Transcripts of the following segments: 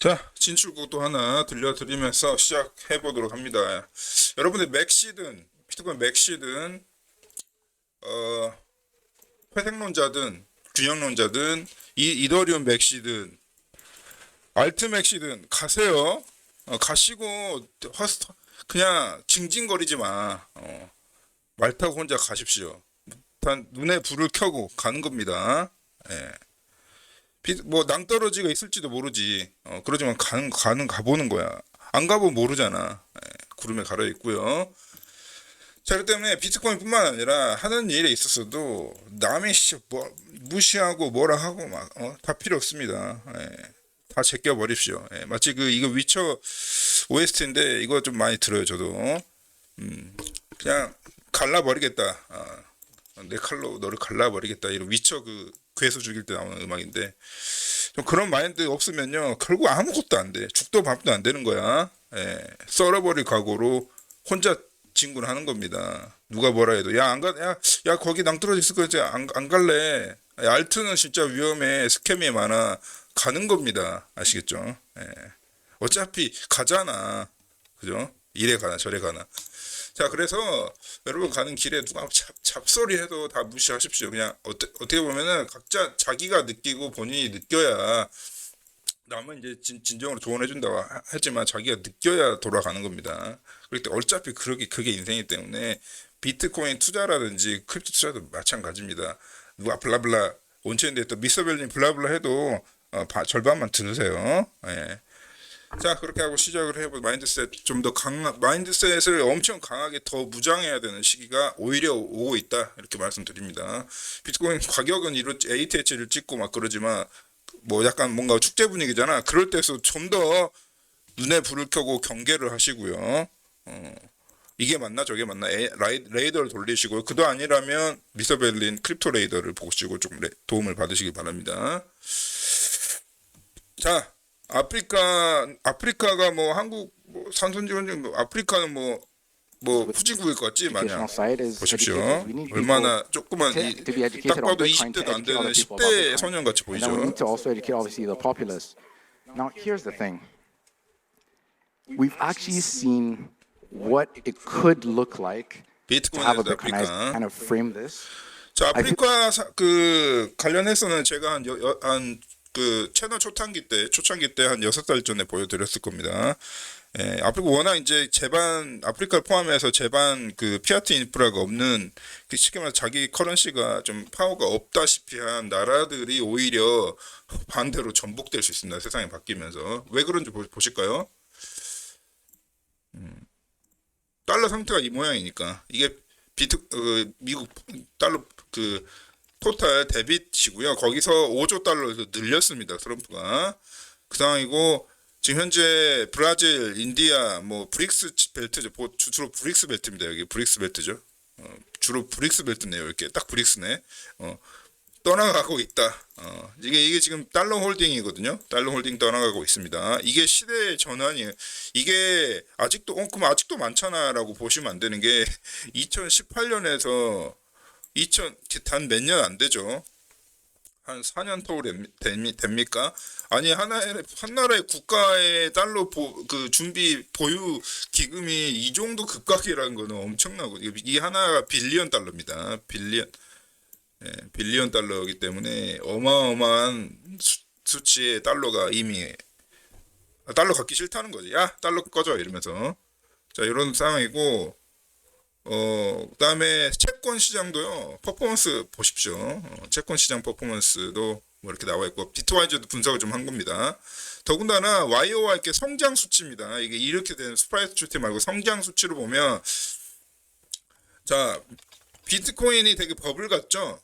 자, 진출구도 하나 들려드리면서 시작해 보도록 합니다. 여러분들 맥시든, 비트코인 맥시든, 어, 회색론자든, 균형론자든, 이더리움 맥시든, 알트 맥시든 가세요. 가시고, 그냥 징징거리지 마. 말 타고 혼자 가십시오. 단, 눈에 불을 켜고 가는 겁니다. 예. 뭐 낭떠러지가 있을지도 모르지. 그러지만 가보는 거야. 안 가보면 모르잖아. 예, 구름에 가려 있고요. 자, 그렇기 때문에 비트코인뿐만 아니라 하는 일에 있어서도 남의 무시하고 뭐라 하고 막 다 필요 없습니다. 예, 다 제껴 버립시오. 예, 마치 이거 위쳐 OST인데 이거 좀 많이 들어요, 저도. 그냥 갈라버리겠다. 내 칼로 너를 갈라버리겠다. 이런 위쳐 괴수 죽일 때 나오는 음악인데 좀 그런 마인드 없으면요 결국 아무것도 안 돼. 죽도 밥도 안 되는 거야. 예, 썰어버릴 각오로 혼자 진군하는 겁니다. 누가 뭐라 해도 야 안 가, 야 거기 낭떠러지 있을 거지 안 갈래. 야, 알트는 진짜 위험해. 스캠이 많아. 가는 겁니다. 아시겠죠? 예. 어차피 가잖아. 그죠? 이래 가나 저래 가나. 자, 그래서 여러분 가는 길에 누가 잡소리 해도 다 무시하십시오. 그냥 어떻게 보면은 각자 자기가 느끼고 본인이 느껴야 남은 이제 진정으로 조언해준다고 하지만 자기가 느껴야 돌아가는 겁니다. 그렇기 때문에 어차피 그게 인생이기 때문에 비트코인 투자라든지 크립토 투자도 마찬가지입니다. 누가 블라블라 온천인데 또 미스터벨님 블라블라 해도 절반만 들으세요. 예. 자, 그렇게 하고 시작을 해보 마인드셋 좀 더 마인드셋을 엄청 강하게 더 무장해야 되는 시기가 오히려 오고 있다 이렇게 말씀드립니다. 비트코인 가격은 ATH를 찍고 막 그러지만 뭐 약간 뭔가 축제 분위기잖아. 그럴 때서 좀 더 눈에 불을 켜고 경계를 하시고요. 이게 맞나 저게 맞나 레이더를 돌리시고 그도 아니라면 미스터벨린 크립토 레이더를 보시고 조금 도움을 받으시기 바랍니다. 자, 아프리카가 뭐 한국 뭐 산선지원 아프리카는 뭐 후진국일 것 같지 마냥. 보십시오. 얼마나 조그만 딱 봐도 20대도 안 되는 10대 소년 같이 And then we need 보이죠. to also educate, obviously, the populace. Now, here's the thing. We've actually seen what it could look like to have a 비트코인에서 Bitcoin. I 아프리카. kind of frame this. 자, 아프리카 관련해서는 제가 그 채널 초창기 때 한 6달 전에 보여드렸을 겁니다. 예, 아프리카 워낙 이제 아프리카를 포함해서 피아트 인프라가 없는, 쉽게 말해서 자기 커런시가 좀 파워가 없다시피 한 나라들이 오히려 반대로 전복될 수 있습니다. 세상이 바뀌면서. 왜 그런지 보실까요? 달러 상태가 이 모양이니까. 이게 미국 달러 토탈 데빗이고요. 거기서 5조 달러에서 늘렸습니다. 트럼프가. 그 상황이고 지금 현재 브라질, 인디아, 뭐 브릭스 벨트죠. 주로 브릭스 벨트입니다. 여기 브릭스 벨트죠. 주로 브릭스 벨트네요. 이렇게 딱 브릭스네. 떠나가고 있다. 이게 지금 달러 홀딩이거든요. 달러 홀딩 떠나가고 있습니다. 이게 시대의 전환이에요. 이게 그럼 아직도 많잖아라고 보시면 안 되는 게 2018년에서 단 몇 년 안 되죠. 한 4년 터울 됩니까? 아니, 한나라의 국가의 달러 준비 보유 기금이 이 정도 급각이라는 거는 엄청나고, 이 하나가 빌리언 달러입니다. 빌리언 달러이기 때문에 어마어마한 수치의 달러가 이미, 달러 갖기 싫다는 거지. 야, 달러 꺼져 이러면서. 자, 이런 상황이고, 그다음에 채권 시장도요. 퍼포먼스 보십시오. 채권 시장 퍼포먼스도 뭐 이렇게 나와 있고 비트와이저도 분석을 좀 한 겁니다. 더군다나 YOY 이렇게 성장 수치입니다. 이게 이렇게 되는 스프라이스 추티 말고 성장 수치로 보면, 자, 비트코인이 되게 버블 같죠?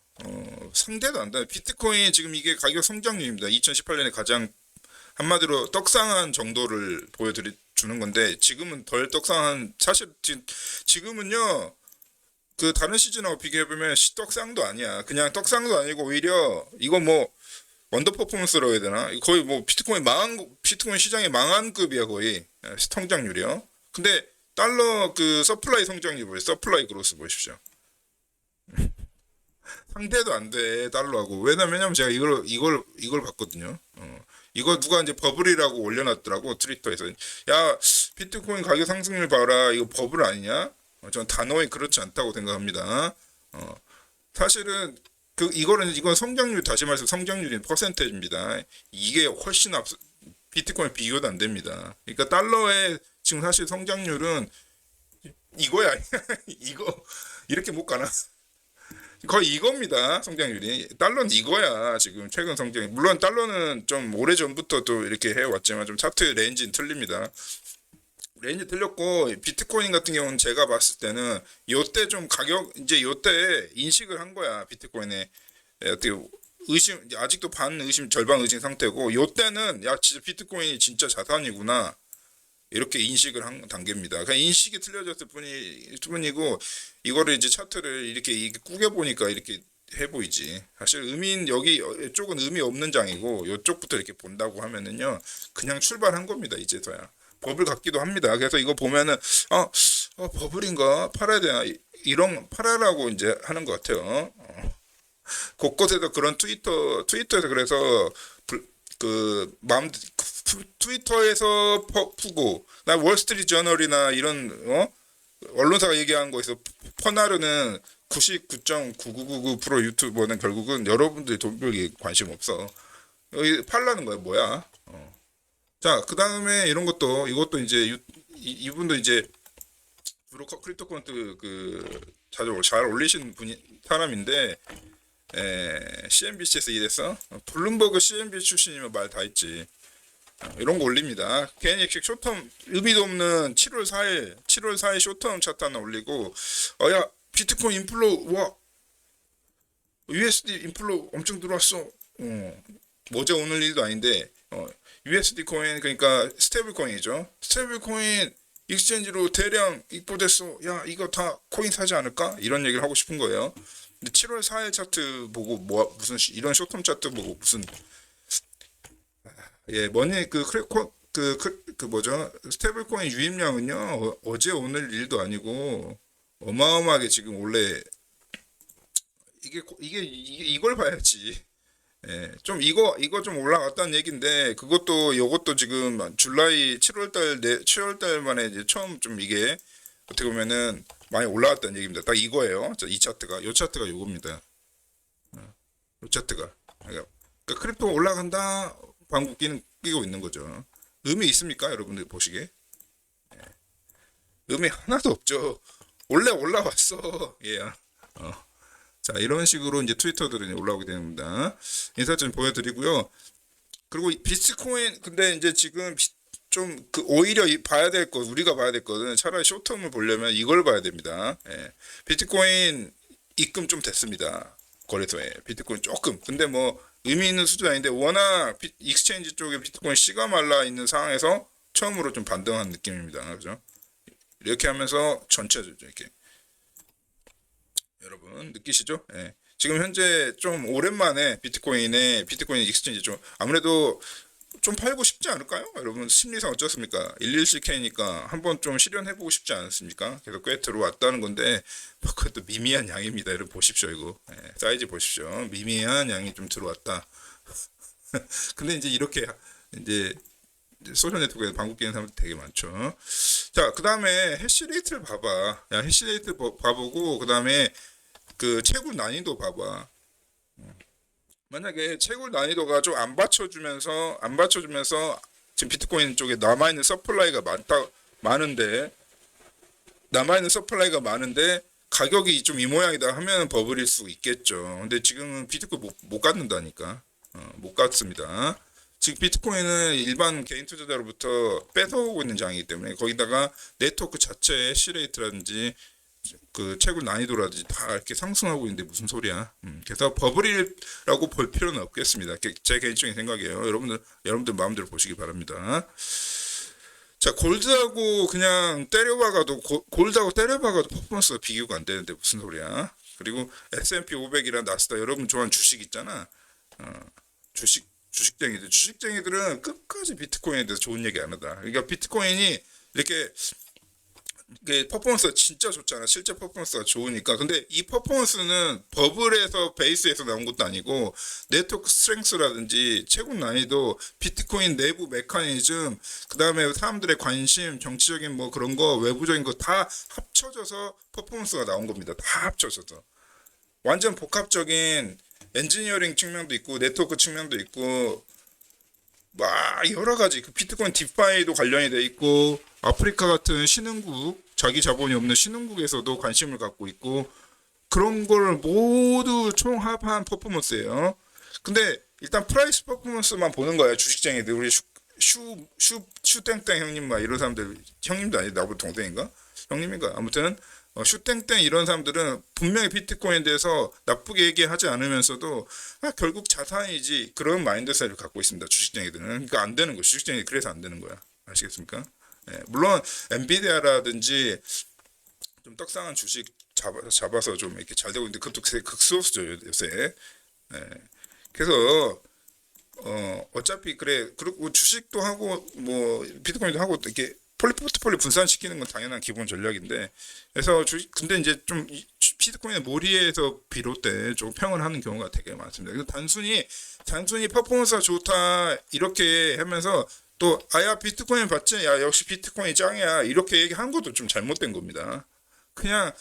상대도 안 돼. 비트코인 지금 이게 가격 성장률입니다. 2018년에 가장 한마디로 떡상한 정도를 주는 건데 지금은 덜 떡상한, 사실 지금은요 다른 시즌하고 비교해보면 떡상도 아니야. 그냥 떡상도 아니고 오히려 이거 뭐 원더 퍼포먼스라고 해야 되나? 거의 뭐 비트코인 시장이 망한 급이야 거의. 성장률이요. 근데 달러 서플라이 성장률 보세요. 서플라이 그로스 보십시오. 상대도 안 돼 달러하고. 왜냐면 제가 이걸 봤거든요. 이거 누가 이제 버블이라고 올려놨더라고 트위터에서. 야, 비트코인 가격 상승률 봐라. 이거 버블 아니냐? 전 단호히 그렇지 않다고 생각합니다. 사실은 이건 성장률, 다시 말해서 성장률이 퍼센테이지입니다. 이게 훨씬 비트코인 비교도 안 됩니다. 그러니까 달러의 지금 사실 성장률은 이거야. 이거 이렇게 못 가나? 거의 이겁니다. 성장률이. 달러는 이거야. 지금 최근 성장이. 물론 달러는 좀 오래전부터 또 이렇게 해왔지만 좀 차트 레인지는 틀립니다. 레인지 틀렸고 비트코인 같은 경우는 제가 봤을 때는 요때 좀 가격 이제 요때 인식을 한 거야. 비트코인에 어떻게 의심, 아직도 반 의심 절반 의심 상태고 요때는 야 진짜 비트코인이 진짜 자산이구나 이렇게 인식을 한 단계입니다. 그냥 인식이 틀려졌을 뿐이고 이거를 이제 차트를 이렇게 꾸겨 보니까 이렇게 해 보이지. 사실 의미는 여기 이쪽은 의미 없는 장이고 이쪽부터 이렇게 본다고 하면은요 그냥 출발한 겁니다. 이제서야 버블 같기도 합니다. 그래서 이거 보면은 버블인가 팔아야 되나 이런 팔아라고 이제 하는 것 같아요. 곳곳에서 그런 트위터에서 그래서 트위터에서 푸고 나 월스트리트 저널이나 이런 언론사가 얘기한 거에서 퍼나르는 99.9999% 유튜버는 결국은 여러분들이 돈 벌기 관심 없어. 여기 팔라는 거야 뭐야? 자, 그 다음에 이것도 이제 이분도 이제 브로커 크립토 콘트 자주 잘 올리시는 사람인데 CNBC에서 일해서 블룸버그 CNBC 출신이면 말 다 했지. 이런 거 올립니다. 괜히 쇼텀 의미도 없는 7월 4일 쇼텀 차트 하나 올리고 야 비트코인 인플로 와 USD 인플로 엄청 들어왔어. 어제 오늘 일도 아닌데 USD 코인 그러니까 스테이블 코인이죠. 스테이블 코인 익스체인지로 대량 입고됐어. 야 이거 다 코인 사지 않을까? 이런 얘기를 하고 싶은 거예요. 근데 7월 4일 차트 보고 무슨 이런 쇼텀 차트 보고 무슨 머니 뭐죠? 스테이블 코인 유입량은요 어제 오늘 일도 아니고 어마어마하게 지금 원래 이걸 봐야지. 좀 이거 좀 올라갔다는 얘긴데 요것도 지금 7월 달 만에 이제 처음 좀 이게 어떻게 보면은 많이 올라갔다는 얘기입니다. 딱 이거예요. 이 차트가 요겁니다. 요 차트가 그러니까 크립토 올라간다 방구 끼고 있는 거죠. 의미 있습니까, 여러분들 보시기에? 의미 하나도 없죠. 원래 올라왔어. 자, 이런 식으로 이제 트위터들은 올라오게 됩니다. 인사 좀 보여드리고요. 그리고 비트코인, 근데 이제 지금 오히려 우리가 봐야 될 거는 차라리 쇼텀을 보려면 이걸 봐야 됩니다. 비트코인 입금 좀 됐습니다. 거래소에. 비트코인 조금. 근데 뭐, 의미 있는 수준 아닌데, 워낙 익스체인지 쪽에 비트코인 씨가 말라 있는 상황에서 처음으로 좀 반등한 느낌입니다. 그죠? 이렇게 하면서 전체적으로 이렇게. 여러분 느끼시죠? 지금 현재 좀 오랜만에 비트코인 익스체인지 좀 아무래도 좀 팔고 싶지 않을까요? 여러분 심리상 어쩌습니까? 114K니까 한번 좀 실현해보고 싶지 않습니까? 그래서 꽤 들어왔다는 건데 그것도 미미한 양입니다. 여러분 보십시오 이거 사이즈 보십시오. 미미한 양이 좀 들어왔다. 근데 이제 이렇게 이제 소셜 네트워크에 방구 끼는 사람들 되게 많죠. 자, 그 다음에 해시레이트를 봐봐. 야, 해시레이트 봐보고 그 다음에 채굴 난이도 봐봐. 만약에 채굴 난이도가 좀 안 받쳐주면서 지금 비트코인 쪽에 남아있는 서플라이가 많은데 가격이 좀 이 모양이다 하면 버블일 수 있겠죠. 근데 지금은 비트코인 못 갖는다니까. 못 갖습니다. 지금 비트코인은 일반 개인 투자자로부터 뺏어오고 있는 장이기 때문에 거기다가 네트워크 자체의 해시레이트라든지 채굴 난이도라든지 다 이렇게 상승하고 있는데 무슨 소리야? 그래서 버블이라고 볼 필요는 없겠습니다. 제 개인적인 생각이에요. 여러분들 마음대로 보시기 바랍니다. 자, 골드하고 그냥 때려박아도 퍼포먼스가 비교가 안 되는데 무슨 소리야? 그리고 S&P 500이랑 나스닥 여러분 좋아하는 주식 있잖아. 주식쟁이들은 끝까지 비트코인에 대해서 좋은 얘기 안 하다. 그러니까 비트코인이 이렇게 이게 퍼포먼스가 진짜 좋잖아. 실제 퍼포먼스가 좋으니까. 근데 이 퍼포먼스는 버블에서 베이스에서 나온 것도 아니고 네트워크 스트렝스라든지 채굴 난이도, 비트코인 내부 메커니즘, 그다음에 사람들의 관심, 정치적인 뭐 그런 거, 외부적인 거 다 합쳐져서 퍼포먼스가 나온 겁니다. 다 합쳐져서. 완전 복합적인 엔지니어링 측면도 있고 네트워크 측면도 있고 막 여러 가지 그 비트코인 디파이도 관련이 돼 있고 아프리카 같은 신흥국 자기 자본이 없는 신흥국에서도 관심을 갖고 있고 그런 걸 모두 총합한 퍼포먼스예요. 근데 일단 프라이스 퍼포먼스만 보는 거야 주식쟁이들 우리 슈땡땡 형님 막 이런 사람들 형님도 아니 나보다 동생인가 형님인가 아무튼 슈땡땡 이런 사람들은 분명히 비트코인에 대해서 나쁘게 얘기하지 않으면서도 결국 자산이지 그런 마인드셋을 갖고 있습니다. 주식쟁이들은. 그러니까 안 되는 거예요. 주식쟁이 그래서 안 되는 거야. 아시겠습니까? 예, 물론 엔비디아라든지 좀 떡상한 주식 잡아서 좀 이렇게 잘 되고 있는데 그것도 극소수죠 요새. 예, 그래서 어차피 그래 그리고 주식도 하고 뭐 비트코인도 하고 이렇게 포트폴리오 분산시키는 건 당연한 기본 전략인데 그래서 근데 이제 좀 비트코인의 몰이에서 비롯된 좀 평을 하는 경우가 되게 많습니다. 그래서 단순히 퍼포먼스가 좋다 이렇게 하면서 또 아야 비트코인 봤지 야 역시 비트코인 짱이야 이렇게 얘기한 것도 좀 잘못된 겁니다. 그냥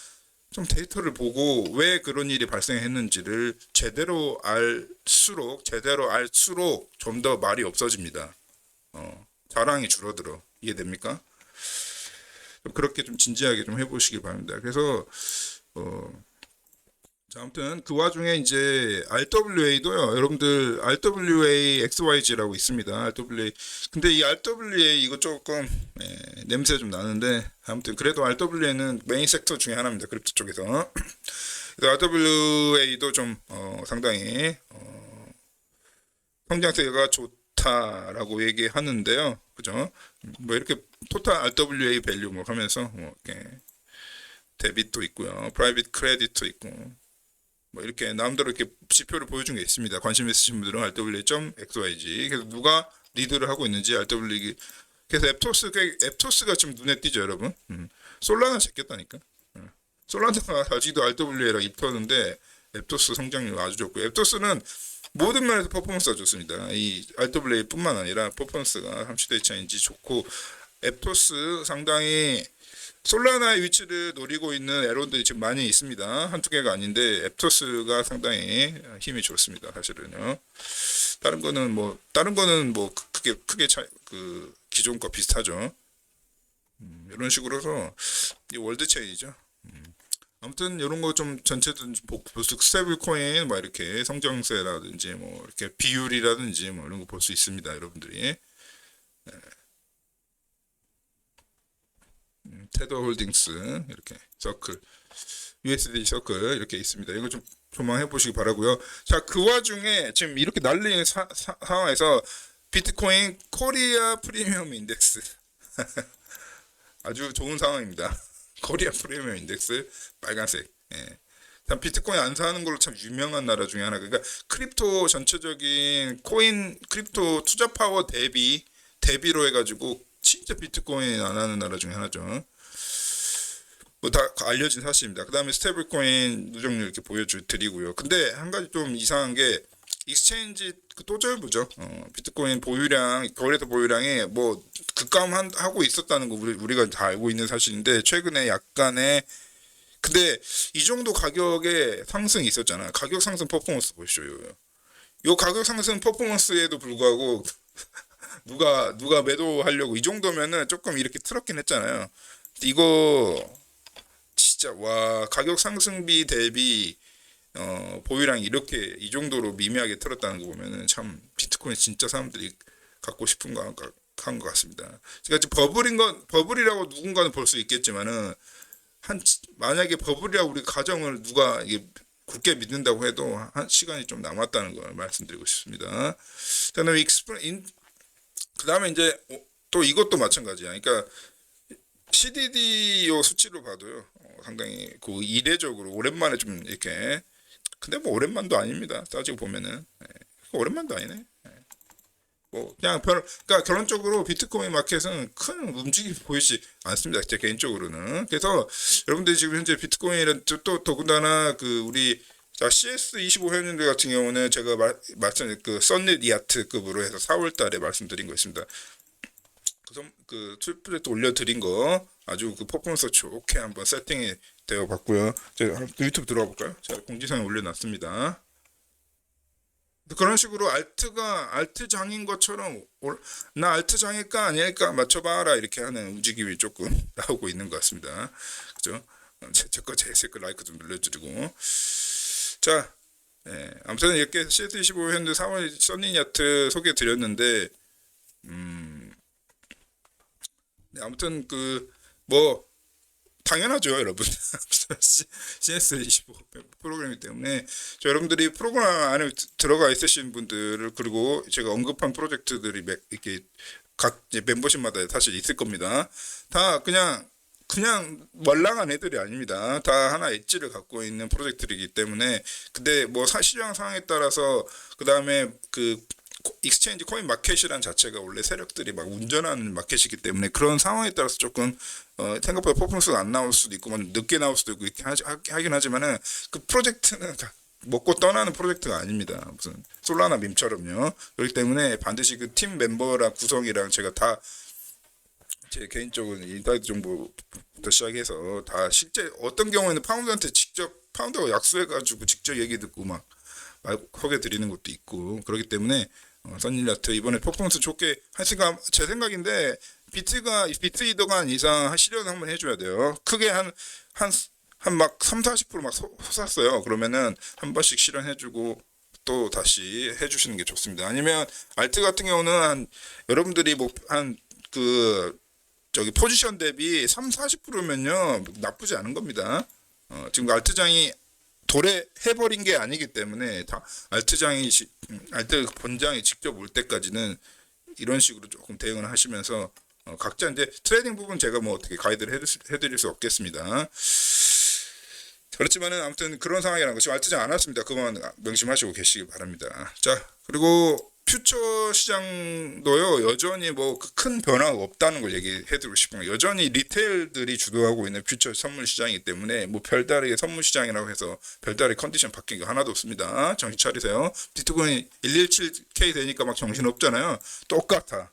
좀 데이터를 보고 왜 그런 일이 발생했는지를 제대로 알수록 좀 더 말이 없어집니다. 자랑이 줄어들어. 이해됩니까? 그렇게 좀 진지하게 좀 해보시기 바랍니다. 그래서 자, 아무튼 그 와중에 이제 RWA도요. 여러분들 RWA XYZ라고 있습니다. RWA. 근데 이 RWA 이거 조금 냄새 좀 나는데 아무튼 그래도 RWA는 메인 섹터 중에 하나입니다. 크립토 쪽에서. 그래서 RWA도 좀 상당히 성장세가 좋다라고 얘기하는데요. 그죠? 뭐 이렇게 토탈 RWA 밸류 뭐 하면서 뭐 이렇게 데빗도 있고요. 프라이빗 크레딧도 있고 뭐 이렇게 나름대로 이렇게 지표를 보여준 게 있습니다. 관심 있으신 분들은 RWA.XYZ. 그래서 누가 리드를 하고 있는지 RWA. 그래서 앱토스가 좀 눈에 띄죠, 여러분. 솔라나 제꼈다니까. 솔라나가 아직도 RWA랑 입혔는데 앱토스 성장률 아주 좋고 앱토스는 모든 면에서 퍼포먼스가 좋습니다. 이 RWA뿐만 아니라 퍼포먼스가 30대 차인지 좋고 앱토스 상당히 솔라나의 위치를 노리고 있는 에론들이 지금 많이 있습니다. 한두 개가 아닌데 앱토스가 상당히 힘이 좋습니다. 사실은요. 다른 거는 뭐 크게 그 기존 거 비슷하죠. 이런 식으로서 이 월드 체인이죠. 아무튼 이런 거 좀 전체도 보수 스테이블 코인 뭐 이렇게 성장세라든지 뭐 이렇게 비율이라든지 뭐 이런 거 볼 수 있습니다, 여러분들이. 테더 홀딩스 이렇게 서클 USD 서클 이렇게 있습니다. 이거 좀 조망해 보시기 바라고요. 자, 그 와중에 지금 이렇게 난리는 상황에서 비트코인 코리아 프리미엄 인덱스 아주 좋은 상황입니다. 코리아 프리미엄 인덱스 빨간색. 예. 참 비트코인 안 사는 걸로 참 유명한 나라 중에 하나. 그러니까 크립토 전체적인 코인 크립토 투자 파워 대비로 해가지고 진짜 비트코인 안 하는 나라 중에 하나죠. 뭐 다 알려진 사실입니다. 그 다음에 스테이블 코인 누적률 이렇게 보여드리고요. 근데 한 가지 좀 이상한 게 익스체인지 그 또절부죠. 비트코인 보유량 거래소 보유량이 뭐 급감하고 있었다는 거 우리가 다 알고 있는 사실인데 최근에 약간의 근데 이 정도 가격의 상승이 있었잖아요. 가격 상승 퍼포먼스 보시죠. 요 가격 상승 퍼포먼스에도 불구하고 누가 매도하려고 이 정도면은 조금 이렇게 틀었긴 했잖아요. 이거 진짜 와 가격 상승비 대비 보유량이 이렇게 이 정도로 미미하게 틀었다는 거 보면은 참 비트코인 진짜 사람들이 갖고 싶은 거 한 것 같습니다. 그러니까 버블이라고 누군가는 볼 수 있겠지만은 만약에 버블이라고 우리 가정을 누가 이게 굳게 믿는다고 해도 한 시간이 좀 남았다는 걸 말씀드리고 싶습니다. 그다음에 그다음에 이제 또 이것도 마찬가지야. 그러니까 CDD 수치로 봐도요. 상당히 그 이례적으로 오랜만에 좀 이렇게 근데 뭐 오랜만도 아닙니다. 따지고 보면은 오랜만도 아니네. 뭐 그냥 그러니까 결론적으로 비트코인 마켓은 큰 움직임이 보이지 않습니다. 제 개인적으로는. 그래서 여러분들이 지금 현재 비트코인은 또 더군다나 그 우리 자, CS25 회원님들 같은 경우는 제가 말씀 그 썬릿 이아트급으로 해서 4월 달에 말씀드린 거 있습니다. 그 프로젝트 올려드린 거 아주 그 퍼포먼스 좋게 한번 세팅이 되어 봤고요. 제가 유튜브 들어가 볼까요? 제가 공지사에 올려놨습니다. 그런 식으로 알트장인 것처럼 나 알트장일까 아닐까 맞춰봐라 이렇게 하는 움직임이 조금 나오고 있는 것 같습니다. 그죠? 제거 라이크 좀 눌러주고 자, 아무튼 이렇게 CS25 현재 4월 써니야트 소개해 드렸는데 네, 아무튼 그 뭐 당연하죠, 여러분. CS25 프로그램이기 때문에 여러분들이 프로그램 안에 들어가 있으신 분들을 그리고 제가 언급한 프로젝트들이 이렇게 각 멤버십마다 사실 있을 겁니다. 다 그냥 말랑한 애들이 아닙니다. 다 하나 엣지를 갖고 있는 프로젝트이기 때문에 근데 뭐 시장 상황에 따라서 그 다음에 그 익스체인지 코인 마켓이란 자체가 원래 세력들이 막 운전하는 마켓이기 때문에 그런 상황에 따라서 조금 생각보다 퍼포먼스가 안 나올 수도 있고 늦게 나올 수도 있고 이렇게 하긴 하지만은 그 프로젝트는 먹고 떠나는 프로젝트가 아닙니다. 무슨 솔라나 밈처럼요. 그렇기 때문에 반드시 그 팀 멤버랑 구성이랑 제가 다 제 개인적인 인사이드 정보부터 시작해서 다 실제 어떤 경우에는 파운더한테 직접 파운더가 약속해가지고 직접 얘기 듣고 막 소개 드리는 것도 있고 그렇기 때문에 써니야트 이번에 퍼포먼스 좋게 제 생각인데 비트 이더간 이상 실현 한번 해줘야 돼요. 크게 한 막 3-40%막 솟았어요. 그러면은 한 번씩 실현해주고 또 다시 해주시는 게 좋습니다. 아니면 알트 같은 경우는 여러분들이 뭐 저기 포지션 대비 30-40%면요 나쁘지 않은 겁니다. 지금 알트장이 도래해버린 게 아니기 때문에 다 알트 본장이 직접 올 때까지는 이런 식으로 조금 대응을 하시면서 각자 이제 트레이딩 부분 제가 뭐 어떻게 가이드를 해드릴 수 없겠습니다. 그렇지만은 아무튼 그런 상황이라는 거 지금 알트장 안 왔습니다. 그만 명심하시고 계시기 바랍니다. 자 그리고 퓨처 시장도요 여전히 뭐 큰 변화가 없다는 걸 얘기해드리고 싶은 거예요. 여전히 리테일들이 주도하고 있는 퓨처 선물 시장이기 때문에 뭐 별다르게 선물 시장이라고 해서 별다르게 컨디션 바뀐 게 하나도 없습니다. 정신 차리세요. 비트코인 117K 되니까 막 정신 없잖아요. 똑같아.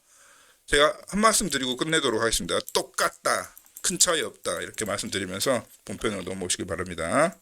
제가 한 말씀 드리고 끝내도록 하겠습니다. 똑같다. 큰 차이 없다. 이렇게 말씀드리면서 본편으로 넘어오시길 바랍니다.